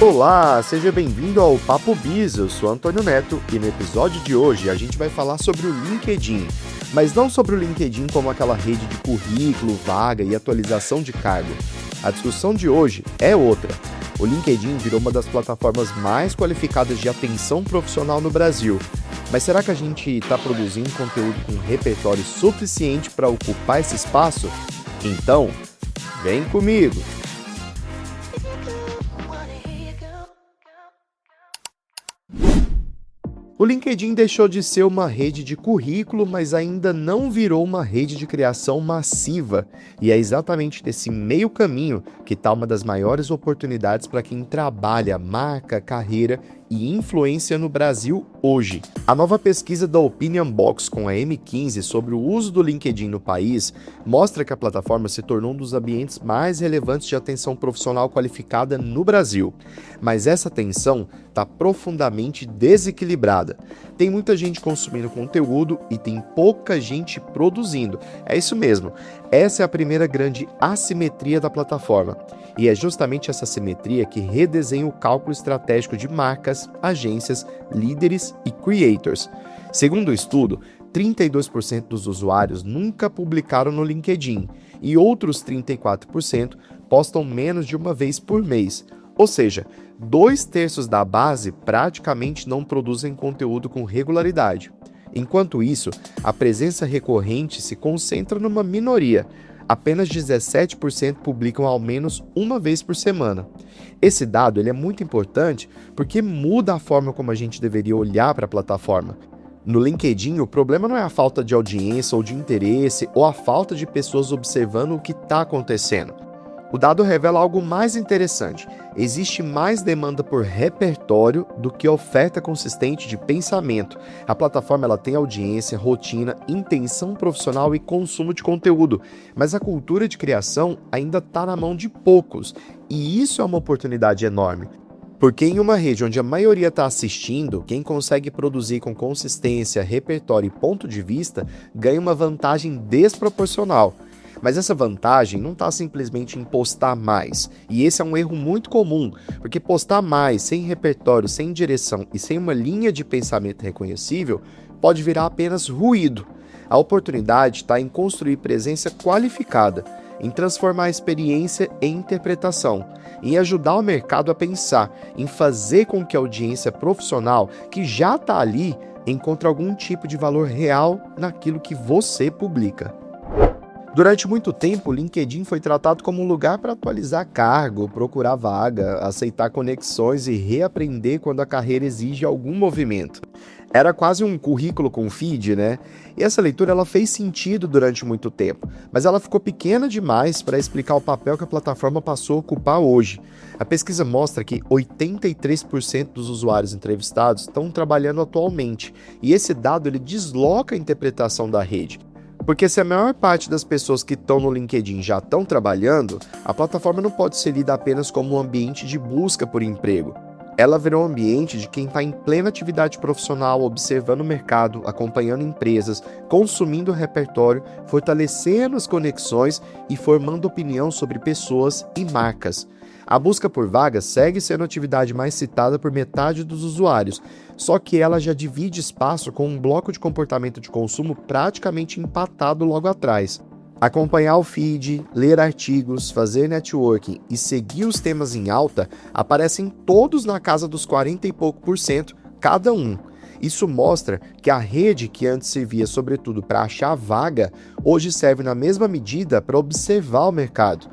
Olá, seja bem-vindo ao Papo Biz, eu sou Antônio Neto e no episódio de hoje a gente vai falar sobre o LinkedIn, mas não sobre o LinkedIn como aquela rede de currículo, vaga e atualização de cargo. A discussão de hoje é outra. O LinkedIn virou uma das plataformas mais qualificadas de atenção profissional no Brasil, mas será que a gente está produzindo conteúdo com repertório suficiente para ocupar esse espaço? Então, vem comigo! O LinkedIn deixou de ser uma rede de currículo, mas ainda não virou uma rede de criação massiva. E é exatamente nesse meio caminho que está uma das maiores oportunidades para quem trabalha marca, carreira e influência no Brasil hoje. A nova pesquisa da Opinion Box com a M15 sobre o uso do LinkedIn no país mostra que a plataforma se tornou um dos ambientes mais relevantes de atenção profissional qualificada no Brasil. Mas essa atenção está profundamente desequilibrada. Tem muita gente consumindo conteúdo e tem pouca gente produzindo. É isso mesmo. Essa é a primeira grande assimetria da plataforma. E é justamente essa assimetria que redesenha o cálculo estratégico de marcas, agências, líderes e creators. Segundo o estudo, 32% dos usuários nunca publicaram no LinkedIn e outros 34% postam menos de uma vez por mês. Ou seja, 2/3 da base praticamente não produzem conteúdo com regularidade. Enquanto isso, a presença recorrente se concentra numa minoria. Apenas 17% publicam ao menos uma vez por semana. Esse dado ele é muito importante porque muda a forma como a gente deveria olhar para a plataforma. No LinkedIn, o problema não é a falta de audiência ou de interesse ou a falta de pessoas observando o que está acontecendo. O dado revela algo mais interessante. Existe mais demanda por repertório do que oferta consistente de pensamento. A plataforma ela tem audiência, rotina, intenção profissional e consumo de conteúdo, mas a cultura de criação ainda está na mão de poucos, e isso é uma oportunidade enorme. Porque em uma rede onde a maioria está assistindo, quem consegue produzir com consistência, repertório e ponto de vista ganha uma vantagem desproporcional. Mas essa vantagem não está simplesmente em postar mais, e esse é um erro muito comum, porque postar mais, sem repertório, sem direção e sem uma linha de pensamento reconhecível, pode virar apenas ruído. A oportunidade está em construir presença qualificada, em transformar a experiência em interpretação, em ajudar o mercado a pensar, em fazer com que a audiência profissional, que já está ali, encontre algum tipo de valor real naquilo que você publica. Durante muito tempo, o LinkedIn foi tratado como um lugar para atualizar cargo, procurar vaga, aceitar conexões e reaprender quando a carreira exige algum movimento. Era quase um currículo com feed, né? E essa leitura ela fez sentido durante muito tempo, mas ela ficou pequena demais para explicar o papel que a plataforma passou a ocupar hoje. A pesquisa mostra que 83% dos usuários entrevistados estão trabalhando atualmente, e esse dado ele desloca a interpretação da rede. Porque se a maior parte das pessoas que estão no LinkedIn já estão trabalhando, a plataforma não pode ser lida apenas como um ambiente de busca por emprego. Ela virou um ambiente de quem está em plena atividade profissional, observando o mercado, acompanhando empresas, consumindo repertório, fortalecendo as conexões e formando opinião sobre pessoas e marcas. A busca por vagas segue sendo a atividade mais citada por metade dos usuários, só que ela já divide espaço com um bloco de comportamento de consumo praticamente empatado logo atrás. Acompanhar o feed, ler artigos, fazer networking e seguir os temas em alta aparecem todos na casa dos 40 e pouco por cento cada um. Isso mostra que a rede que antes servia sobretudo para achar vaga, hoje serve na mesma medida para observar o mercado.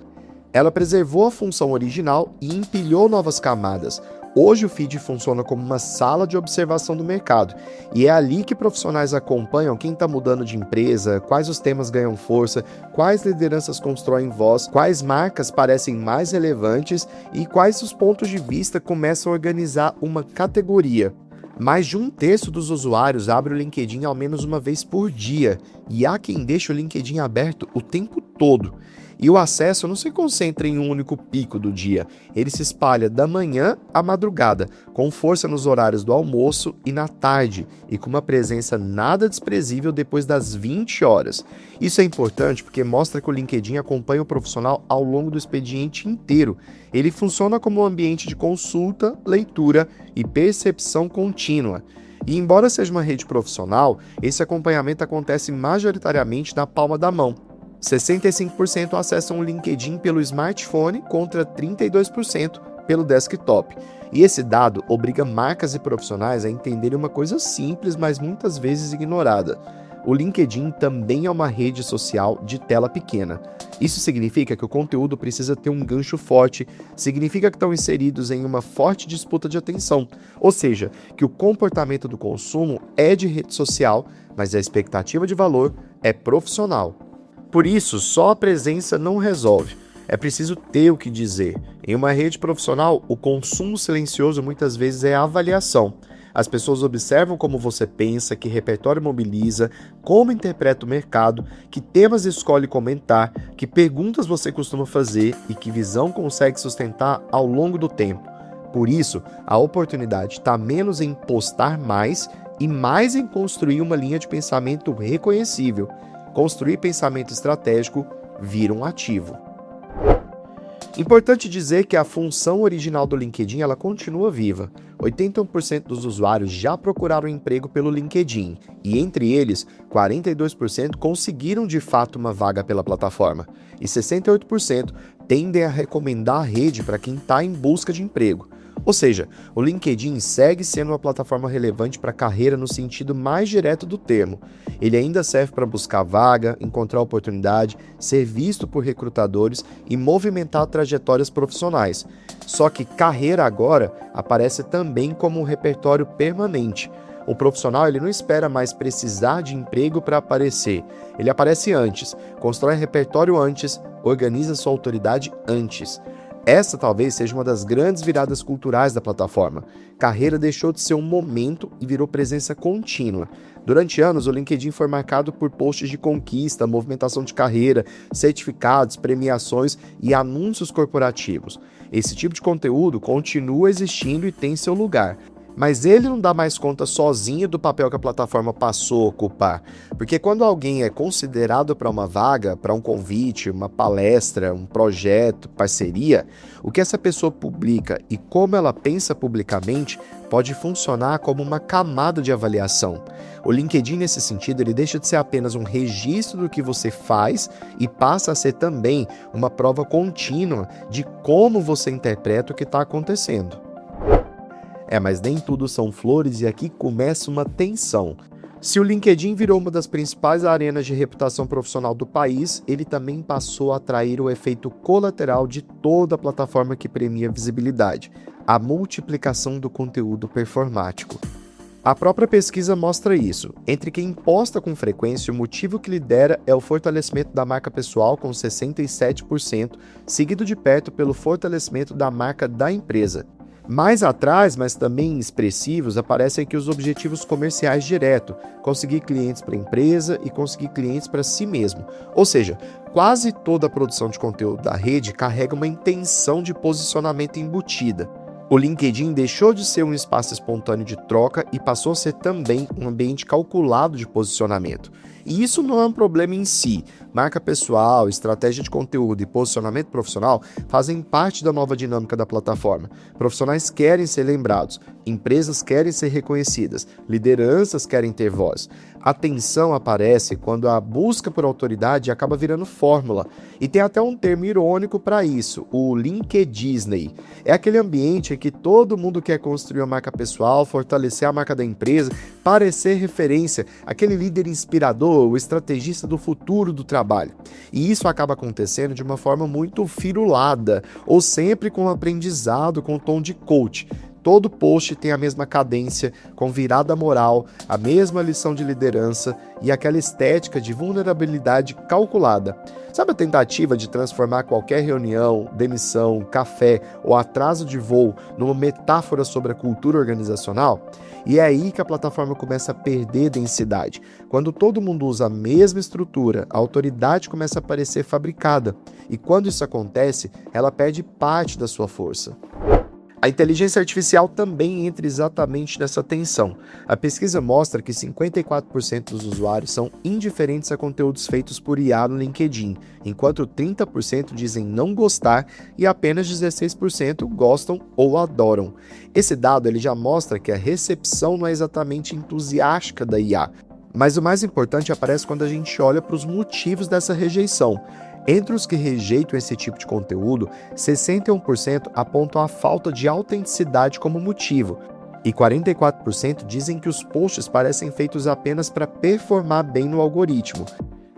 Ela preservou a função original e empilhou novas camadas. Hoje o feed funciona como uma sala de observação do mercado, e é ali que profissionais acompanham quem está mudando de empresa, quais os temas ganham força, quais lideranças constroem voz, quais marcas parecem mais relevantes e quais os pontos de vista começam a organizar uma categoria. Mais de 1/3 dos usuários abre o LinkedIn ao menos uma vez por dia, e há quem deixe o LinkedIn aberto o tempo todo. E o acesso não se concentra em um único pico do dia, ele se espalha da manhã à madrugada, com força nos horários do almoço e na tarde, e com uma presença nada desprezível depois das 20 horas. Isso é importante porque mostra que o LinkedIn acompanha o profissional ao longo do expediente inteiro. Ele funciona como um ambiente de consulta, leitura e percepção contínua. E embora seja uma rede profissional, esse acompanhamento acontece majoritariamente na palma da mão. 65% acessam o LinkedIn pelo smartphone contra 32% pelo desktop. E esse dado obriga marcas e profissionais a entenderem uma coisa simples, mas muitas vezes ignorada. O LinkedIn também é uma rede social de tela pequena. Isso significa que o conteúdo precisa ter um gancho forte, significa que estão inseridos em uma forte disputa de atenção, ou seja, que o comportamento do consumo é de rede social, mas a expectativa de valor é profissional. Por isso, só a presença não resolve. É preciso ter o que dizer. Em uma rede profissional, o consumo silencioso muitas vezes é a avaliação. As pessoas observam como você pensa, que repertório mobiliza, como interpreta o mercado, que temas escolhe comentar, que perguntas você costuma fazer e que visão consegue sustentar ao longo do tempo. Por isso, a oportunidade está menos em postar mais e mais em construir uma linha de pensamento reconhecível. Construir pensamento estratégico vira um ativo. Importante dizer que a função original do LinkedIn ela continua viva. 81% dos usuários já procuraram emprego pelo LinkedIn e, entre eles, 42% conseguiram de fato uma vaga pela plataforma e 68% tendem a recomendar a rede para quem está em busca de emprego. Ou seja, o LinkedIn segue sendo uma plataforma relevante para a carreira no sentido mais direto do termo. Ele ainda serve para buscar vaga, encontrar oportunidade, ser visto por recrutadores e movimentar trajetórias profissionais. Só que carreira agora aparece também como um repertório permanente. O profissional ele não espera mais precisar de emprego para aparecer. Ele aparece antes, constrói repertório antes, organiza sua autoridade antes. Essa talvez seja uma das grandes viradas culturais da plataforma. Carreira deixou de ser um momento e virou presença contínua. Durante anos, o LinkedIn foi marcado por posts de conquista, movimentação de carreira, certificados, premiações e anúncios corporativos. Esse tipo de conteúdo continua existindo e tem seu lugar. Mas ele não dá mais conta sozinho do papel que a plataforma passou a ocupar. Porque quando alguém é considerado para uma vaga, para um convite, uma palestra, um projeto, parceria, o que essa pessoa publica e como ela pensa publicamente pode funcionar como uma camada de avaliação. O LinkedIn, nesse sentido, ele deixa de ser apenas um registro do que você faz e passa a ser também uma prova contínua de como você interpreta o que está acontecendo. Mas nem tudo são flores e aqui começa uma tensão. Se o LinkedIn virou uma das principais arenas de reputação profissional do país, ele também passou a atrair o efeito colateral de toda a plataforma que premia visibilidade, a multiplicação do conteúdo performático. A própria pesquisa mostra isso. Entre quem posta com frequência, o motivo que lidera é o fortalecimento da marca pessoal com 67%, seguido de perto pelo fortalecimento da marca da empresa. Mais atrás, mas também expressivos, aparecem aqui os objetivos comerciais direto, conseguir clientes para a empresa e conseguir clientes para si mesmo. Ou seja, quase toda a produção de conteúdo da rede carrega uma intenção de posicionamento embutida. O LinkedIn deixou de ser um espaço espontâneo de troca e passou a ser também um ambiente calculado de posicionamento. E isso não é um problema em si. Marca pessoal, estratégia de conteúdo e posicionamento profissional fazem parte da nova dinâmica da plataforma. Profissionais querem ser lembrados, empresas querem ser reconhecidas, lideranças querem ter voz. A tensão aparece quando a busca por autoridade acaba virando fórmula. E tem até um termo irônico para isso, o LinkedDisney. É aquele ambiente em que todo mundo quer construir uma marca pessoal, fortalecer a marca da empresa, parecer referência, aquele líder inspirador, o estrategista do futuro do trabalho. E isso acaba acontecendo de uma forma muito firulada, ou sempre com aprendizado, com tom de coach. Todo post tem a mesma cadência, com virada moral, a mesma lição de liderança e aquela estética de vulnerabilidade calculada. Sabe a tentativa de transformar qualquer reunião, demissão, café ou atraso de voo numa metáfora sobre a cultura organizacional? E é aí que a plataforma começa a perder densidade. Quando todo mundo usa a mesma estrutura, a autoridade começa a parecer fabricada. E quando isso acontece, ela perde parte da sua força. A inteligência artificial também entra exatamente nessa tensão. A pesquisa mostra que 54% dos usuários são indiferentes a conteúdos feitos por IA no LinkedIn, enquanto 30% dizem não gostar e apenas 16% gostam ou adoram. Esse dado ele já mostra que a recepção não é exatamente entusiástica da IA, mas o mais importante aparece quando a gente olha para os motivos dessa rejeição. Entre os que rejeitam esse tipo de conteúdo, 61% apontam a falta de autenticidade como motivo, e 44% dizem que os posts parecem feitos apenas para performar bem no algoritmo.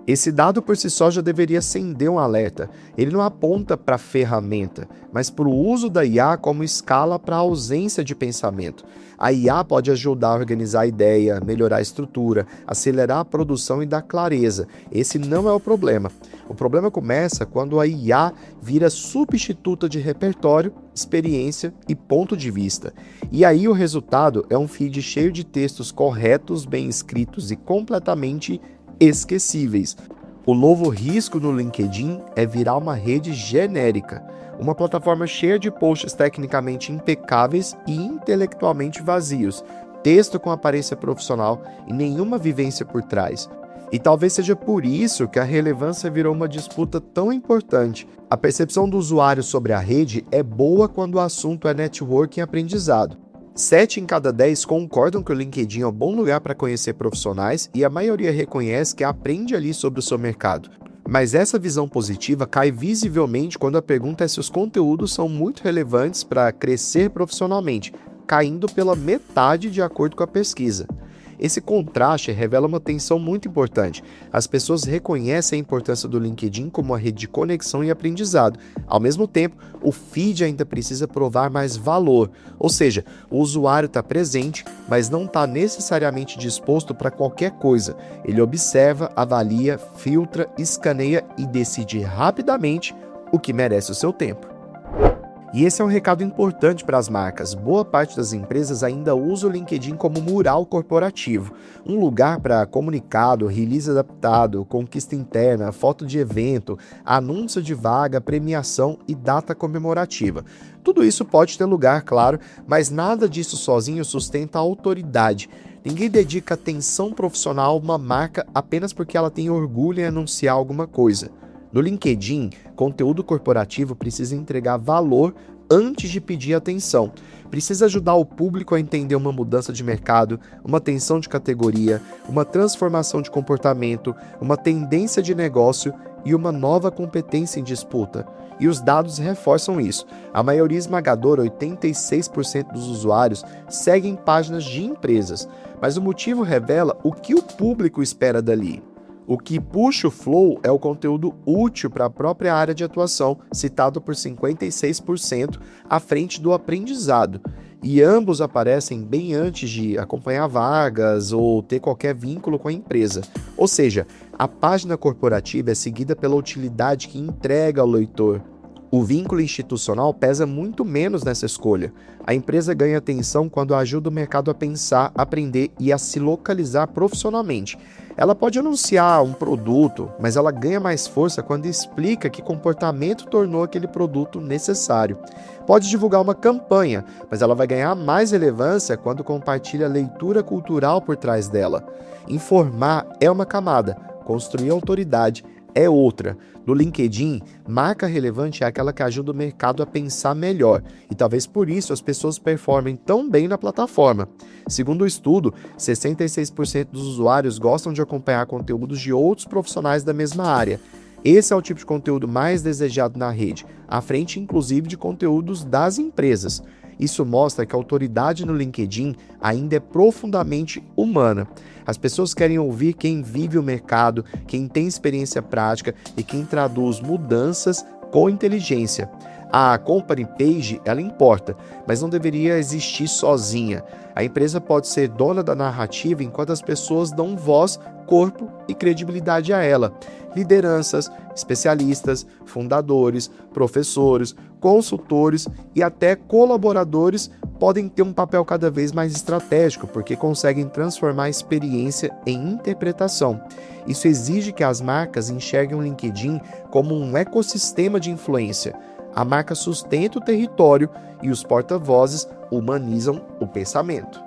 Esse dado por si só já deveria acender um alerta. Ele não aponta para a ferramenta, mas para o uso da IA como escala para a ausência de pensamento. A IA pode ajudar a organizar a ideia, melhorar a estrutura, acelerar a produção e dar clareza. Esse não é o problema. O problema começa quando a IA vira substituta de repertório, experiência e ponto de vista. E aí o resultado é um feed cheio de textos corretos, bem escritos e completamente esquecíveis. O novo risco no LinkedIn é virar uma rede genérica, uma plataforma cheia de posts tecnicamente impecáveis e intelectualmente vazios, texto com aparência profissional e nenhuma vivência por trás. E talvez seja por isso que a relevância virou uma disputa tão importante. A percepção do usuário sobre a rede é boa quando o assunto é networking e aprendizado. 7 em cada 10 concordam que o LinkedIn é um bom lugar para conhecer profissionais e a maioria reconhece que aprende ali sobre o seu mercado. Mas essa visão positiva cai visivelmente quando a pergunta é se os conteúdos são muito relevantes para crescer profissionalmente, caindo pela metade de acordo com a pesquisa. Esse contraste revela uma tensão muito importante. As pessoas reconhecem a importância do LinkedIn como uma rede de conexão e aprendizado. Ao mesmo tempo, o feed ainda precisa provar mais valor, ou seja, o usuário está presente, mas não está necessariamente disposto para qualquer coisa. Ele observa, avalia, filtra, escaneia e decide rapidamente o que merece o seu tempo. E esse é um recado importante para as marcas. Boa parte das empresas ainda usa o LinkedIn como mural corporativo, um lugar para comunicado, release adaptado, conquista interna, foto de evento, anúncio de vaga, premiação e data comemorativa. Tudo isso pode ter lugar, claro, mas nada disso sozinho sustenta a autoridade. Ninguém dedica atenção profissional a uma marca apenas porque ela tem orgulho em anunciar alguma coisa. No LinkedIn, conteúdo corporativo precisa entregar valor antes de pedir atenção. Precisa ajudar o público a entender uma mudança de mercado, uma tensão de categoria, uma transformação de comportamento, uma tendência de negócio e uma nova competência em disputa. E os dados reforçam isso. A maioria esmagadora, 86% dos usuários, seguem páginas de empresas, mas o motivo revela o que o público espera dali. O que puxa o flow é o conteúdo útil para a própria área de atuação, citado por 56% à frente do aprendizado. E ambos aparecem bem antes de acompanhar vagas ou ter qualquer vínculo com a empresa. Ou seja, a página corporativa é seguida pela utilidade que entrega ao leitor. O vínculo institucional pesa muito menos nessa escolha. A empresa ganha atenção quando ajuda o mercado a pensar, aprender e a se localizar profissionalmente. Ela pode anunciar um produto, mas ela ganha mais força quando explica que comportamento tornou aquele produto necessário. Pode divulgar uma campanha, mas ela vai ganhar mais relevância quando compartilha a leitura cultural por trás dela. Informar é uma camada, construir autoridade é outra. No LinkedIn, marca relevante é aquela que ajuda o mercado a pensar melhor, e talvez por isso as pessoas performem tão bem na plataforma. Segundo o estudo, 66% dos usuários gostam de acompanhar conteúdos de outros profissionais da mesma área. Esse é o tipo de conteúdo mais desejado na rede, à frente inclusive de conteúdos das empresas. Isso mostra que a autoridade no LinkedIn ainda é profundamente humana. As pessoas querem ouvir quem vive o mercado, quem tem experiência prática e quem traduz mudanças com inteligência. A company page, ela importa, mas não deveria existir sozinha. A empresa pode ser dona da narrativa enquanto as pessoas dão voz, corpo e credibilidade a ela. Lideranças, especialistas, fundadores, professores, consultores e até colaboradores podem ter um papel cada vez mais estratégico, porque conseguem transformar a experiência em interpretação. Isso exige que as marcas enxerguem o LinkedIn como um ecossistema de influência. A marca sustenta o território e os porta-vozes humanizam o pensamento.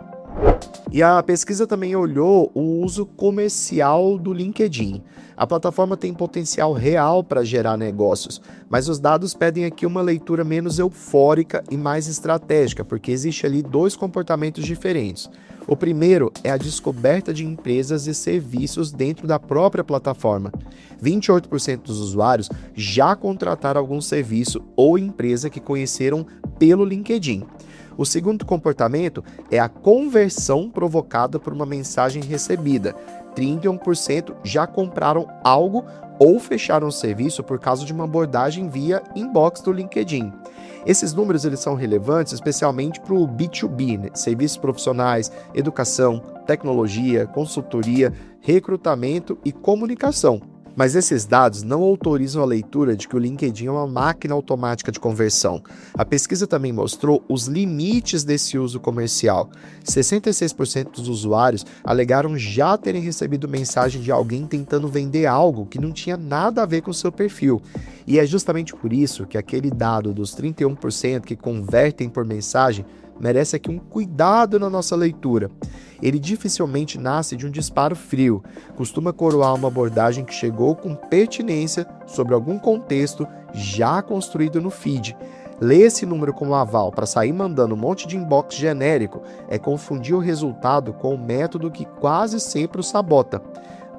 E a pesquisa também olhou o uso comercial do LinkedIn. A plataforma tem potencial real para gerar negócios, mas os dados pedem aqui uma leitura menos eufórica e mais estratégica, porque existe ali dois comportamentos diferentes. O primeiro é a descoberta de empresas e serviços dentro da própria plataforma. 28% dos usuários já contrataram algum serviço ou empresa que conheceram pelo LinkedIn. O segundo comportamento é a conversão provocada por uma mensagem recebida. 31% já compraram algo ou fecharam o serviço por causa de uma abordagem via inbox do LinkedIn. Esses números eles são relevantes especialmente para o B2B, né? Serviços profissionais, educação, tecnologia, consultoria, recrutamento e comunicação. Mas esses dados não autorizam a leitura de que o LinkedIn é uma máquina automática de conversão. A pesquisa também mostrou os limites desse uso comercial. 66% dos usuários alegaram já terem recebido mensagem de alguém tentando vender algo que não tinha nada a ver com o seu perfil. E é justamente por isso que aquele dado dos 31% que convertem por mensagem merece aqui um cuidado na nossa leitura. Ele dificilmente nasce de um disparo frio, costuma coroar uma abordagem que chegou com pertinência sobre algum contexto já construído no feed. Ler esse número como aval para sair mandando um monte de inbox genérico é confundir o resultado com o método que quase sempre o sabota.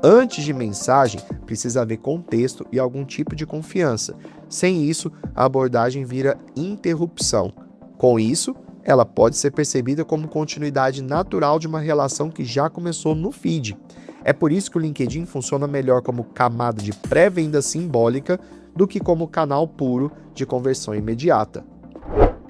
Antes de mensagem, precisa haver contexto e algum tipo de confiança. Sem isso, a abordagem vira interrupção. Com isso, ela pode ser percebida como continuidade natural de uma relação que já começou no feed. É por isso que o LinkedIn funciona melhor como camada de pré-venda simbólica do que como canal puro de conversão imediata.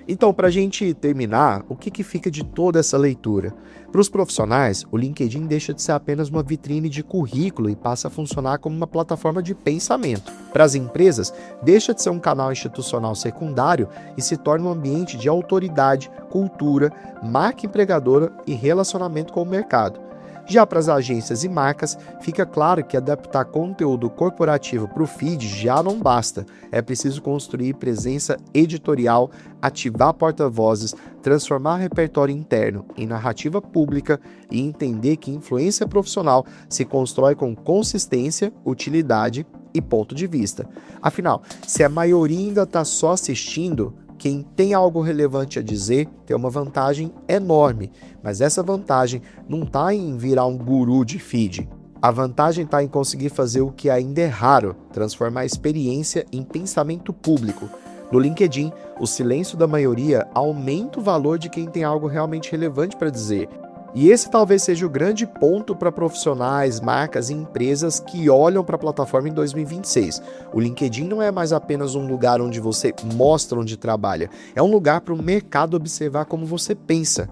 Então, para a gente terminar, o que fica de toda essa leitura? Para os profissionais, o LinkedIn deixa de ser apenas uma vitrine de currículo e passa a funcionar como uma plataforma de pensamento. Para as empresas, deixa de ser um canal institucional secundário e se torna um ambiente de autoridade, cultura, marca empregadora e relacionamento com o mercado. Já para as agências e marcas, fica claro que adaptar conteúdo corporativo para o feed já não basta. É preciso construir presença editorial, ativar porta-vozes, transformar repertório interno em narrativa pública e entender que influência profissional se constrói com consistência, utilidade e ponto de vista. Afinal, se a maioria ainda está só assistindo, quem tem algo relevante a dizer tem uma vantagem enorme, mas essa vantagem não está em virar um guru de feed. A vantagem está em conseguir fazer o que ainda é raro, transformar a experiência em pensamento público. No LinkedIn, o silêncio da maioria aumenta o valor de quem tem algo realmente relevante para dizer. E esse talvez seja o grande ponto para profissionais, marcas e empresas que olham para a plataforma em 2026. O LinkedIn não é mais apenas um lugar onde você mostra onde trabalha, é um lugar para o mercado observar como você pensa.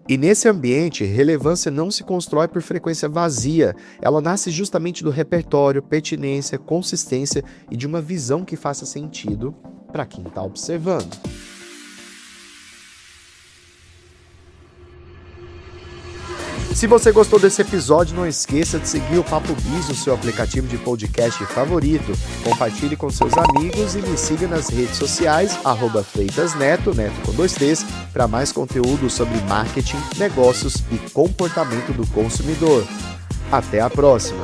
E nesse ambiente, relevância não se constrói por frequência vazia, ela nasce justamente do repertório, pertinência, consistência e de uma visão que faça sentido para quem está observando. Se você gostou desse episódio, não esqueça de seguir o Papo Biz no seu aplicativo de podcast favorito. Compartilhe com seus amigos e me siga nas redes sociais, @FreitasNeto, Neto com 2 T's, para mais conteúdo sobre marketing, negócios e comportamento do consumidor. Até a próxima!